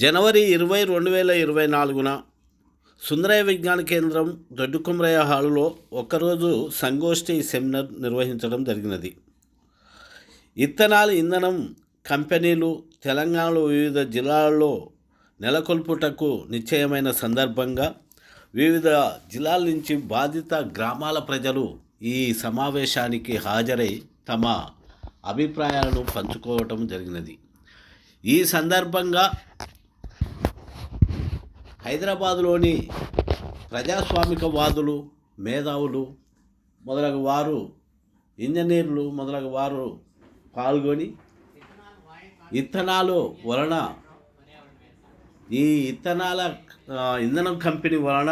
జనవరి 20, 2024న సుందరయ్య విజ్ఞాన కేంద్రం దొడ్డుకుమరయ్య హాలులో ఒకరోజు సంగోష్ఠి సెమినార్ నిర్వహించడం జరిగినది. ఇథనాల్ ఇంధనం కంపెనీలు తెలంగాణలో వివిధ జిల్లాల్లో నెలకొల్పుటకు నిశ్చయమైన సందర్భంగా వివిధ జిల్లాల నుంచి బాధిత గ్రామాల ప్రజలు ఈ సమావేశానికి హాజరై తమ అభిప్రాయాలను పంచుకోవటం జరిగినది. ఈ సందర్భంగా హైదరాబాదులోని ప్రజాస్వామికవాదులు, మేధావులు మొదలగు వారు, ఇంజనీర్లు మొదలగు వారు పాల్గొని ఇథనాల్ వలన ఈ ఇంధనం కంపెనీ వలన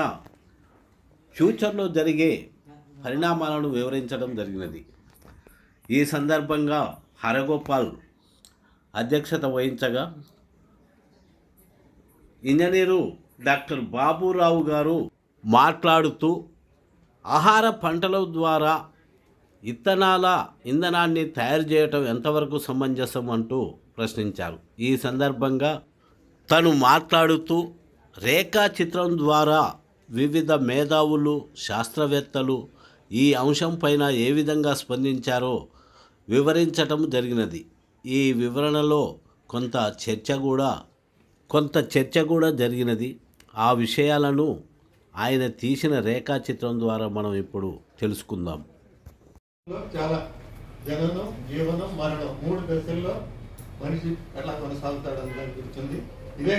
ఫ్యూచర్లో జరిగే పరిణామాలను వివరించడం జరిగినది. ఈ సందర్భంగా హరగోపాల్ అధ్యక్షత వహించగా ఇంజనీరు డాక్టర్ బాబురావు గారు మాట్లాడుతూ ఆహార పంటల ద్వారా ఇంధనాన్ని తయారు చేయటం ఎంతవరకు సమంజసం అంటూ ప్రశ్నించారు. ఈ సందర్భంగా తను మాట్లాడుతూ రేఖాచిత్రం ద్వారా వివిధ మేధావులు, శాస్త్రవేత్తలు ఈ అంశం పైన ఏ విధంగా స్పందించారో వివరించటం జరిగినది. ఈ వివరణలో కొంత చర్చ కూడా జరిగినది. ఆ విషయాలను ఆయన తీసిన రేఖాచిత్రం ద్వారా మనం ఇప్పుడు తెలుసుకుందాం. చాలా జననం, జీవనం, మరణం 3 దశల్లో మనిషి ఎట్లా కొనసాగుతాడని దాని గురించి ఇదే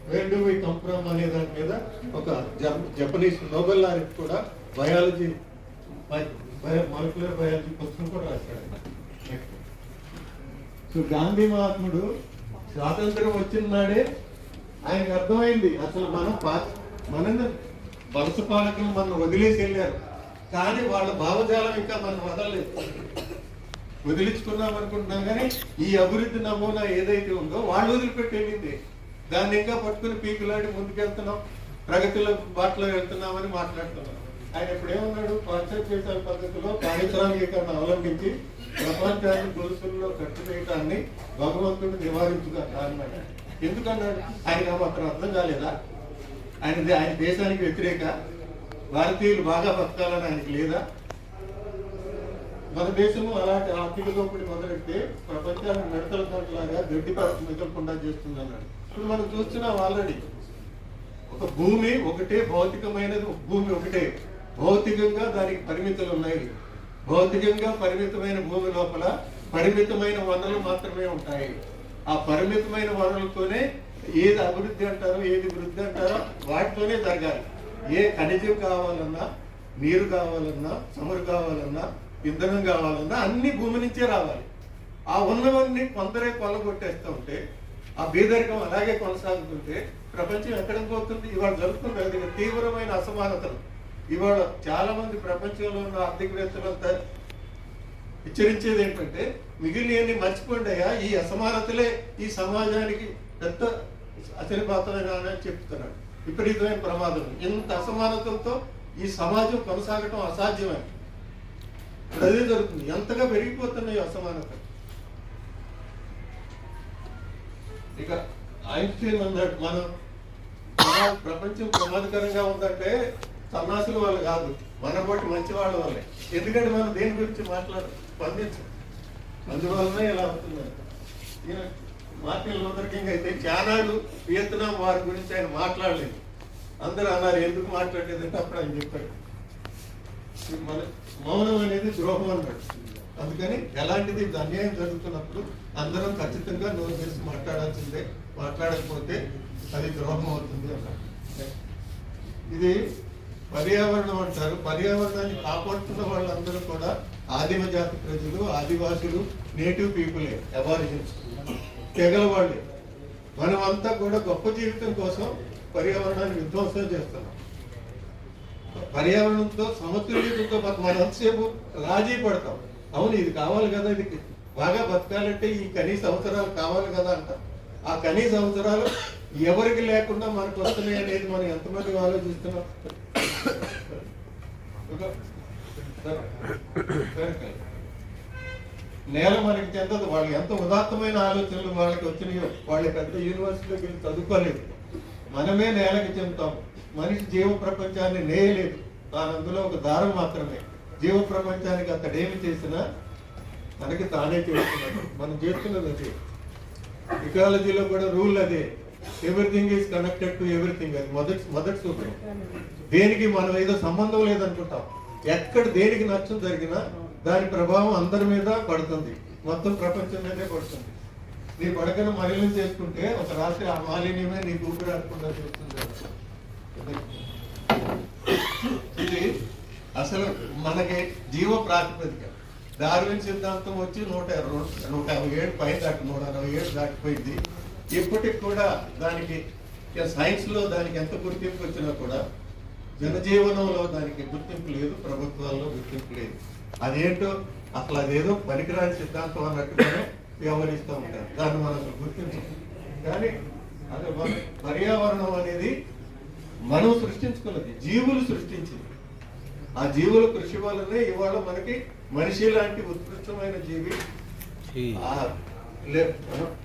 where do we come from అనే దాని మీద ఒక జపనీస్ నోబెల్ లారెట్ కూడా బయాలజీ, మాలిక్యులర్ బయాలజీ పుస్తకం కూడా రాశాడు. సో గాంధీ మహాత్ముడు స్వాతంత్రం వచ్చిన నాడే ఆయనకు అర్థమైంది అసలు మన వలస పాలకులు మనం వదిలేసి వెళ్ళారు, కానీ వాళ్ళ భావజాలం ఇంకా మనం వదిలించుకున్నాం అనుకుంటున్నాం. కానీ ఈ అభివృద్ధి నమూనా ఏదైతే ఉందో వాళ్ళు వదిలిపెట్టి వెళ్ళింది, దాన్ని ఇంకా పట్టుకుని పీకులాడి ముందుకెళ్తున్నాం, ప్రగతిలో బాటలో వెళ్తున్నామని మాట్లాడుతున్నాం. ఆయన ఇప్పుడు ఏమన్నాడు, పాశ్చాత్య దేశాల పద్ధతిలో పారిశ్రామికీకరణ అవలంబించి ప్రపంచాన్ని గొలుసుల్లో కట్టువేయటాన్ని భగవంతుడు నివారించుగా అన్నాడు. ఎందుకన్నాడు? ఆయన మాత్రం అర్థం కాలేదా? ఆయన దేశానికి వ్యతిరేక, భారతీయులు బాగా బతకాలని ఆయనకి లేదా? మన దేశము అలాంటి ఆర్థిక దోపిడీ మొదలెడితే ప్రపంచాన్ని మిడతల తోటలాగా గడ్డి పరచు మిగలకుండా చేస్తుంది అన్నాడు. ఇప్పుడు మనం చూస్తున్నాం ఆల్రెడీ ఒక భూమి ఒకటే, భౌతికమైనది భూమి ఒకటే, భౌతికంగా దానికి పరిమితులు ఉన్నాయి. భౌతికంగా పరిమితమైన భూమి లోపల పరిమితమైన వనరులు మాత్రమే ఉంటాయి. ఆ పరిమితమైన వనరులతోనే ఏది అభివృద్ధి అంటారో, ఏది వృద్ధి అంటారో వాటితోనే జరగాలి. ఏ ఖనిజం కావాలన్నా, నీరు కావాలన్నా, చమురు కావాలన్నా, ఇంధనం కావాలన్నా అన్ని భూమి నుంచే రావాలి. ఆ ఉన్నవన్నీ కొందరే కొల్లగొట్టేస్తూ ఉంటే, ఆ బీదరికం అలాగే కొనసాగుతుంటే ప్రపంచం ఎక్కడికి పోతుంది? ఇవాళ జరుగుతుంది తీవ్రమైన అసమానతలు. ఇవాళ చాలా మంది ప్రపంచంలో ఉన్న ఆర్థికవేత్తలంతా హెచ్చరించేది ఏంటంటే, మిగిలినవన్నీ మర్చిపోండియా, ఈ అసమానతలే ఈ సమాజానికి పెద్ద అచలిపాతమైన చెప్తున్నాడు. విపరీతమైన ప్రమాదం. ఇంత అసమానతలతో ఈ సమాజం కొనసాగటం అసాధ్యమే. అదే జరుగుతుంది. ఎంతగా పెరిగిపోతున్నాయి అసమానత. ఇక ఐన్స్టీన్ అన్నాడు, మనం ప్రపంచం ప్రమాదకరంగా ఉందంటే సన్నాసుల వల్ల కాదు, మన బట్టి మంచి వాళ్ళ వల్లే. ఎందుకంటే మనం దేని గురించి స్పందించం, అందువల్లనే ఇలా అవుతుందంట. ఈయన మార్టిన్ లూథర్ కింగ్ అయితే చానాడు వియత్నాం వారి గురించి ఆయన మాట్లాడలేదు. అందరూ అన్నారు ఎందుకు మాట్లాడలేదంటే అప్పుడు ఆయన చెప్పాడు, మన మౌనం అనేది ద్రోహం అన్నాడు. అందుకని ఎలాంటిది అన్యాయం జరుగుతున్నప్పుడు అందరం ఖచ్చితంగా నోరు చేసి మాట్లాడాల్సిందే, మాట్లాడకపోతే అది ద్రోహం అవుతుంది అన్నాడు. ఇది పర్యావరణం అంటారు. పర్యావరణాన్ని కాపాడుతున్న వాళ్ళందరూ కూడా ఆదిమ జాతి ప్రజలు, ఆదివాసులు, నేటివ్ పీపులే, అబారిజిన్స్, తెగల వాళ్ళే. మనమంతా కూడా గొప్ప జీవితం కోసం పర్యావరణాన్ని విధ్వంసం చేస్తున్నాం. పర్యావరణంతో సమతుల్యతతో మనం అంతసేపు రాజీ పడతాం. అవును ఇది కావాలి కదా, ఇది బాగా బతకాలంటే ఈ కనీస అవసరాలు కావాలి కదా అంటాం. ఆ కనీస అవసరాలు ఎవరికి లేకుండా మనకు వస్తున్నాయి అనేది మనం ఎంతమంది ఆలోచిస్తున్నాం? నేల మనకి చెందదు. వాళ్ళు ఎంత ఉదాత్తమైన ఆలోచనలు వాళ్ళకి వచ్చినాయో, వాళ్ళు పెద్ద యూనివర్సిటీలోకి వెళ్ళి చదువుకోలేదు. మనమే నేలకి చెందుతాం. మనిషి జీవ ప్రపంచాన్ని నేయలేదు, తాను అందులో ఒక దారం మాత్రమే. జీవ ప్రపంచానికి అతడేమి చేసినా తనకి తానే చేస్తున్నాడు. మనం చేస్తున్నది అదే. ఇకాలజీలో కూడా రూల్ అదే, everything is connected to everything. అది మొదటి సూత్రం. దేనికి మనం ఏదో సంబంధం లేదనుకుంటాం. ఎక్కడ దేనికి నష్టం జరిగినా దాని ప్రభావం అందరి మీద పడుతుంది, మొత్తం ప్రపంచం మీదే పడుతుంది. నీ పడకను మలినం చేసుకుంటే ఒక రాత్రి ఆ మాలిన్యమే నీ ఊపిరి ఆడకుండా చేస్తుంది. ఇది అసలు మనకి జీవ ప్రాతిపదిక. డార్విన్ సిద్ధాంతం వచ్చి 150 ఏళ్ళు పైన దాటి 160 ఏళ్ళు దాటిపోయింది. ఇప్పటికి కూడా దానికి సైన్స్ లో దానికి ఎంత గుర్తింపు వచ్చినా కూడా జనజీవనంలో దానికి గుర్తింపు లేదు, ప్రభుత్వాల్లో గుర్తింపు లేదు. అదేంటో అసలు అదేదో పనికిరాని సిద్ధాంతం అన్నట్టుగానే వ్యవహరిస్తూ ఉంటారు. దాన్ని మనం అసలు గుర్తించాం. కానీ అదే పర్యావరణం అనేది మనం సృష్టించుకున్నది, జీవులు సృష్టించింది. ఆ జీవుల కృషి వల్లనే ఇవాళ మనకి మనిషి లాంటి ఉత్కృష్టమైన జీవి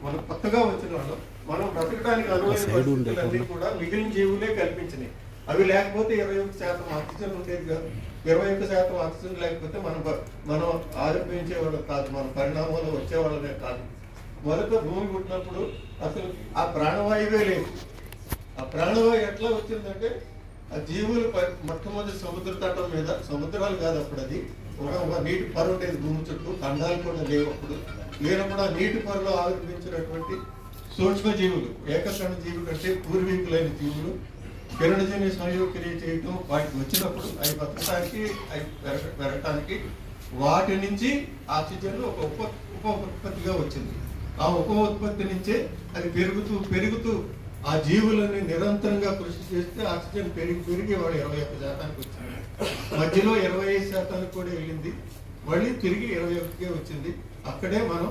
మనం కొత్తగా వచ్చిన వాళ్ళం. మనం బ్రతకడానికి అనువైన కూడా మిగిలిన జీవులే కల్పించినాయి. అవి లేకపోతే 21% ఆక్సిజన్ ఉండేది కాదు. 21% ఆక్సిజన్ లేకపోతే మనం ఆరోపించేవాళ్ళం కాదు, మన పరిణామంలో వచ్చేవాళ్ళమే కాదు. మొదట భూమి పుట్టినప్పుడు అసలు ఆ ప్రాణవాయువే లేదు. ఆ ప్రాణవాయువు ఎట్లా వచ్చిందంటే ఆ జీవులు మొట్టమొదటి సముద్ర తటం మీద, సముద్రాలు కాదు అప్పుడు, అది ఒక నీటి పొర ఉండేది భూమి చుట్టూ, ఖండాలు కూడా లేవు అప్పుడు. లేనప్పుడు ఆ నీటి పొరలో ఆవిర్భించినటువంటి సూక్ష్మ జీవులు, ఏకకణ జీవులు అంటే పూర్వీకులైన జీవులు కిరణజన్య సంయోగక్రియ చేయటం వాటికి వచ్చినప్పుడు అవి బతకడానికి, అవి పెరగటానికి వాటి నుంచి ఆక్సిజన్ ఒక ఉప ఉత్పత్తిగా వచ్చింది. ఆ ఉప ఉత్పత్తి నుంచే అది పెరుగుతూ ఆ జీవులని నిరంతరంగా కృషి చేస్తే ఆక్సిజన్ పెరిగి వాడు 21% వచ్చింది. మధ్యలో 25% కూడా వెళ్ళింది, మళ్ళీ తిరిగి 21కే వచ్చింది. అక్కడే మనం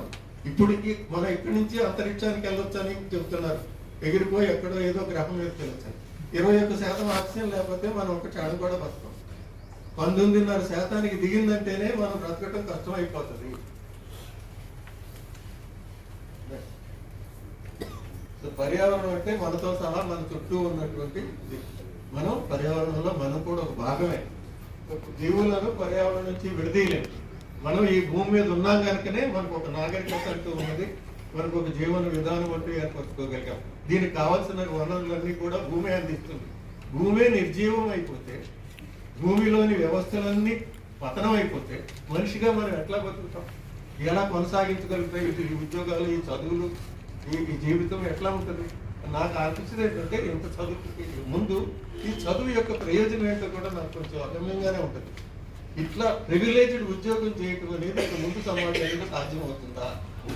ఇక్కడి నుంచి అంతరిక్షానికి వెళ్ళొచ్చని చెబుతున్నారు. ఎగిరిపోయి ఎక్కడో ఏదో గ్రహం మీదకి వెళ్ళొచ్చని. 21% ఆక్సిజన్ లేకపోతే మనం ఒక క్షణం కూడా బతకం. 19.5% దిగిందంటేనే మనం బ్రతకటం కష్టం అయిపోతుంది. పర్యావరణం అంటే మనతో సహా మన చుట్టూ ఉన్నటువంటి పర్యావరణంలో మనం కూడా ఒక భాగమే. జీవులను పర్యావరణం నుంచి విడదీయలేము. మనం ఈ భూమి మీద ఉన్నాం కనుకనే మనకు ఒక నాగరికత అంటూ ఉన్నది, మనకు ఒక జీవన విధానం అంటూ ఏర్పరచుకోగలిగాం. దీనికి కావాల్సిన వనరులన్నీ కూడా భూమి అందిస్తుంది. భూమే నిర్జీవం అయిపోతే, భూమిలోని వ్యవస్థలన్నీ పతనం అయిపోతే మనిషిగా మనం ఎట్లా బతుకుతాం, ఎలా కొనసాగించగలుగుతాయి? ఈ ఉద్యోగాలు, ఈ చదువులు, ఈ జీవితం ఎట్లా ఉంటుంది? నాకు అనిపించింది ఏంటంటే, ఇంత చదువుకి ముందు ఈ చదువు యొక్క ప్రయోజనం ఏంటో కూడా నాకు కొంచెం అగమ్యంగానే ఉంటుంది. ఇట్లా ప్రివిలేజ్డ్ ఉద్యోగం చేయటం అనేది ఇక ముందు సమాజంలో సాధ్యమవుతుందా?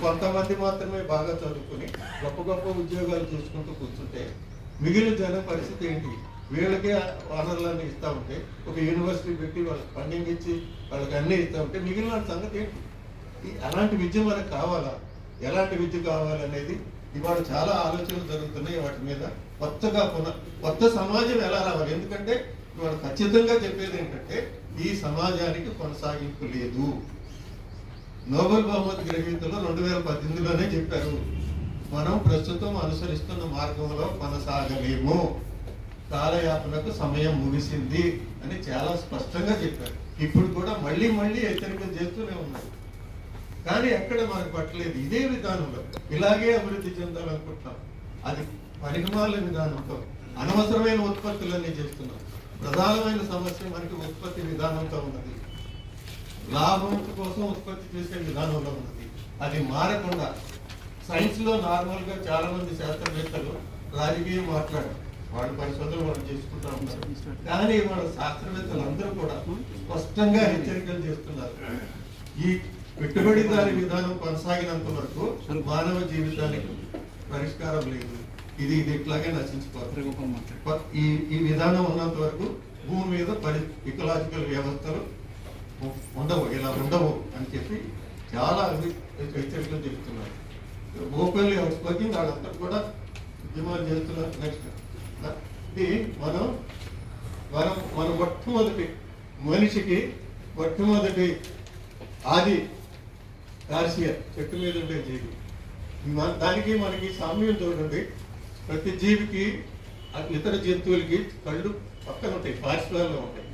కొంతమంది మాత్రమే బాగా చదువుకుని గొప్ప ఉద్యోగాలు చూసుకుంటూ కూర్చుంటే మిగిలిన జనం పరిస్థితి ఏంటి? వీళ్ళకే వనరులన్నీ ఇస్తూ ఉంటే, ఒక యూనివర్సిటీ పెట్టి వాళ్ళకి ఫండింగ్ ఇచ్చి వాళ్ళకి అన్నీ ఇస్తూ ఉంటే మిగిలిన సంగతి ఏంటి? అలాంటి విద్య మనకు కావాలా? ఎలాంటి విద్య కావాలనేది ఇవాళ చాలా ఆలోచనలు జరుగుతున్నాయి. వాటి మీద కొత్త సమాజం ఎలా రావాలి? ఎందుకంటే ఇవాళ ఖచ్చితంగా చెప్పేది ఏంటంటే, ఈ సమాజానికి కొనసాగింపు లేదు. నోబెల్ బహుమతి గ్రహీతలు 2018లోనే చెప్పారు, మనం ప్రస్తుతం అనుసరిస్తున్న మార్గంలో కొనసాగలేము, కాలయాపనకు సమయం ముగిసింది అని చాలా స్పష్టంగా చెప్పారు. ఇప్పుడు కూడా మళ్ళీ హెచ్చరికలు చేస్తూనే ఉన్నారు. కానీ ఎక్కడ మనకు పట్టలేదు. ఇదే విధానంలో ఇలాగే అభివృద్ధి చెందాలనుకుంటున్నాం. అది పరిణామాల విధానంతో అనవసరమైన ఉత్పత్తులన్నీ చేస్తున్నాం. ప్రధానమైన సమస్య మనకి ఉత్పత్తి విధానంతో ఉన్నది, లాభం కోసం ఉత్పత్తి చేసే విధానంలో ఉన్నది. అది మారకుండా సైన్స్ లో నార్మల్ గా చాలా మంది శాస్త్రవేత్తలు రాజకీయం మాట్లాడారు, వాళ్ళ పరిశోధనలు వాళ్ళు చేసుకుంటూ ఉంటారు. కానీ వాళ్ళ శాస్త్రవేత్తలు అందరూ కూడా స్పష్టంగా హెచ్చరికలు చేస్తున్నారు. ఈ పెట్టుబడిదారి విధానం కొనసాగినంత వరకు మానవ జీవితానికి పరిష్కారం లేదు. ఇది ఇట్లాగే నశించుకోవాలి. ఈ విధానం ఉన్నంత వరకు భూమి మీద ఇకలాజికల్ వ్యవస్థలు ఇలా ఉండవు అని చెప్పి చాలా హెచ్చరికలు చెప్తున్నారు. ఓపెన్లీ అవుట్స్పోకింగ్ వాళ్ళంతా కూడా డిమాండ్ చేస్తున్నారు. నెక్స్ట్ ఇది మన మొట్టమొదటి మనిషికి మొట్టమొదటి ఆది కార్సియర్ చెట్టు మీద ఉండే జీవి. దానికి మనకి సామ్యం చూడండి. ప్రతి జీవికి ఇతర జంతువులకి కళ్ళు పక్కన ఉంటాయి, పార్శ్వాల్లో ఉంటాయి.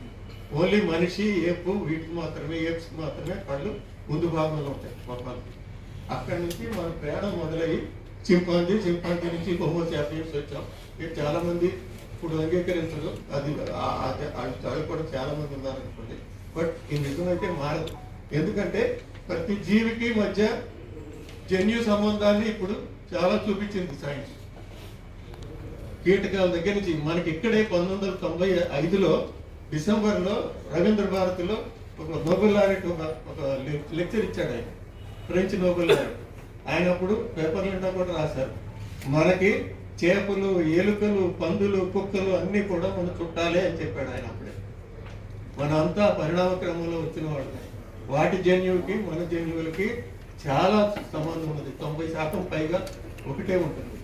ఓన్లీ మనిషి, ఏపు వీటికి మాత్రమే, ఏప్స్కి మాత్రమే కళ్ళు ముందు భాగంలో ఉంటాయి మొక్కలకి. అక్కడి నుంచి మన ప్రయాణం మొదలయ్యి చింపాంజీ నుంచి హోమోసాపియన్స్ వచ్చాం. ఇది చాలా మంది ఇప్పుడు అంగీకరించరు, అది కూడా చాలా మంది ఉన్నారనుకోండి. బట్ ఈ నిజమైతే మారదు. ఎందుకంటే ప్రతి జీవికి మధ్య జన్యు సంబంధాన్ని ఇప్పుడు చాలా చూపించింది సైన్స్. కీటకాల దగ్గర నుంచి మనకి ఇక్కడే 1995లో డిసెంబర్లో రవీంద్ర భారతిలో ఒక నోబెల్ లారెట్ ఒక లెక్చర్ ఇచ్చాడు ఆయన, ఫ్రెంచ్ నోబెల్ లారెట్. ఆయన అప్పుడు పేపర్ నిండా కూడా రాశారు, మనకి చేపలు, ఎలుకలు, పందులు, కుక్కలు అన్నీ కూడా మన చుట్టాలే అని చెప్పాడు ఆయన అప్పుడే. మన అంతా పరిణామ క్రమంలో వచ్చిన వాళ్ళు. వాటి జన్యువుకి మన జన్యువులకి చాలా సంబంధం ఉన్నది. 90% పైగా ఒకటే ఉంటుంది.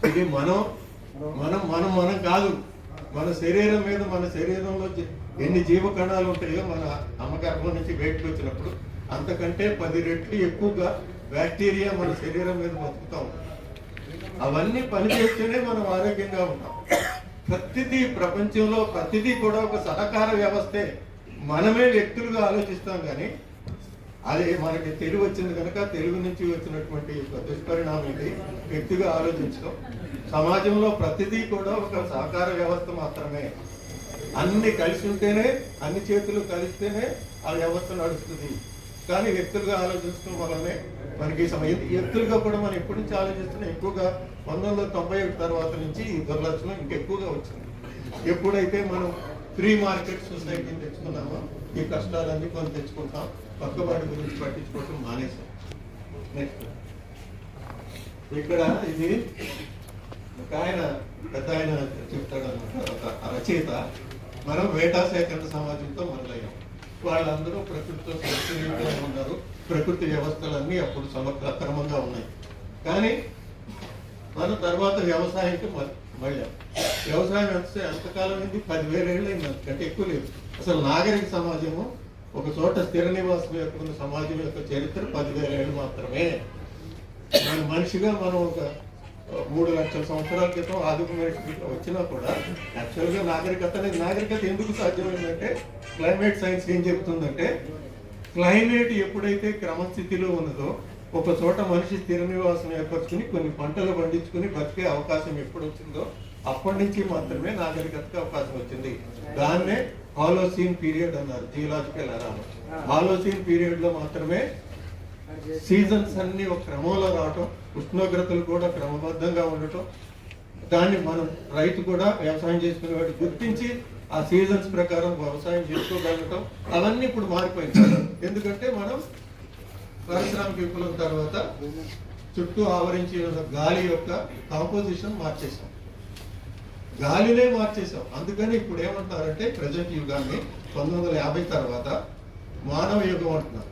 ఇది మనం కాదు. మన శరీరం మీద, మన శరీరంలో ఎన్ని జీవ కణాలు ఉంటాయో మన అమ్మగర్భం నుంచి బయటకు వచ్చినప్పుడు అంతకంటే 10 రెట్లు ఎక్కువగా బ్యాక్టీరియా మన శరీరం మీద బతుకుతా ఉంటాం. అవన్నీ పనిచేస్తేనే మనం ఆరోగ్యంగా ఉంటాం. ప్రతిదీ ప్రపంచంలో ప్రతిదీ కూడా ఒక సహకార వ్యవస్థే. మనమే వ్యక్తులుగా ఆలోచిస్తాం, కానీ అది మనకి తెలుగు వచ్చింది కనుక తెలుగు నుంచి వచ్చినటువంటి దుష్పరిణామం ఇది, వ్యక్తిగా ఆలోచించడం. సమాజంలో ప్రతిదీ కూడా ఒక సహకార వ్యవస్థ మాత్రమే. అన్ని కలిసి ఉంటేనే, అన్ని చేతులు కలిస్తేనే ఆ వ్యవస్థ నడుస్తుంది. కానీ వ్యక్తులుగా ఆలోచించడం వల్లనే మనకి వ్యక్తులుగా కూడా మనం ఎప్పటి నుంచి ఆలోచిస్తున్నాం. ఎక్కువగా 1991 తర్వాత నుంచి ఈ దుర్లక్షణం ఇంకెక్కువగా వచ్చింది. ఎప్పుడైతే మనం ఫ్రీ మార్కెట్ సొసైటీని తెచ్చుకున్నామో ఈ కష్టాలన్నీ కొంత తెచ్చుకుంటాం, పక్కవాడి గురించి పట్టించుకోవటం మానేసాం. నెక్స్ట్ ఇక్కడ ఇది ఒక ఆయన పెద్ద ఆయన చెప్తాడు అన్నమాట, ఒక రచయిత. మనం వేటా సేకరణ సమాజంతో మొదలయ్యాం. వాళ్ళందరూ ప్రకృతితో సమతుల్యంగా ఉన్నారు. ప్రకృతి వ్యవస్థలన్నీ అప్పుడు క్రమంగా ఉన్నాయి. కానీ మన తర్వాత వ్యవసాయానికి మళ్ళీ వ్యవసాయం ఎంతకాలం అయింది? 10,000 ఏళ్ళు అయింది, అంతకంటే ఎక్కువ లేదు. అసలు నాగరిక సమాజము, ఒక చోట స్థిర నివాసం యొక్క సమాజం యొక్క చరిత్ర 10,000 ఏళ్ళు మాత్రమే. మన మనిషిగా మనం ఒక 3 లక్షల సంవత్సరాల క్రితం ఆధునిక మనిషి వచ్చినా కూడా యాక్చువల్గా నాగరికత ఎందుకు సాధ్యమైందంటే, క్లైమేట్ సైన్స్ ఏం చెబుతుందంటే, క్లైమేట్ ఎప్పుడైతే క్రమస్థితిలో ఉన్నదో, ఒక చోట మనిషి స్థిర నివాసం ఏర్పరచుకుని కొన్ని పంటలు పండించుకుని బతికే అవకాశం ఎప్పుడు వచ్చిందో అప్పటి నుంచి మాత్రమే నాగరికతకు అవకాశం వచ్చింది. దాన్నే హాలోసీన్ పీరియడ్ అన్నారు, జియోలాజికల్ ఎరా. హాలోసీన్ పీరియడ్ లో మాత్రమే సీజన్స్ అన్ని ఒక క్రమంలో రావటం, ఉష్ణోగ్రతలు కూడా క్రమబద్ధంగా ఉండటం, దాన్ని మనం రైతు కూడా వ్యవసాయం చేసుకునే వాడు గుర్తించి ఆ సీజన్స్ ప్రకారం వ్యవసాయం చేసుకోగలగటం, అవన్నీ ఇప్పుడు మారిపోయింది. ఎందుకంటే మనం పారిశ్రామిక విప్లవం తర్వాత చుట్టూ ఆవరించి ఉన్న గాలి యొక్క కాంపోజిషన్ మార్చేసాం, గాలినే మార్చేసాం. అందుకని ఇప్పుడు ఏమంటున్నారంటే ప్రజెంట్ యుగాన్ని 1950 తర్వాత మానవ యుగం అంటున్నారు.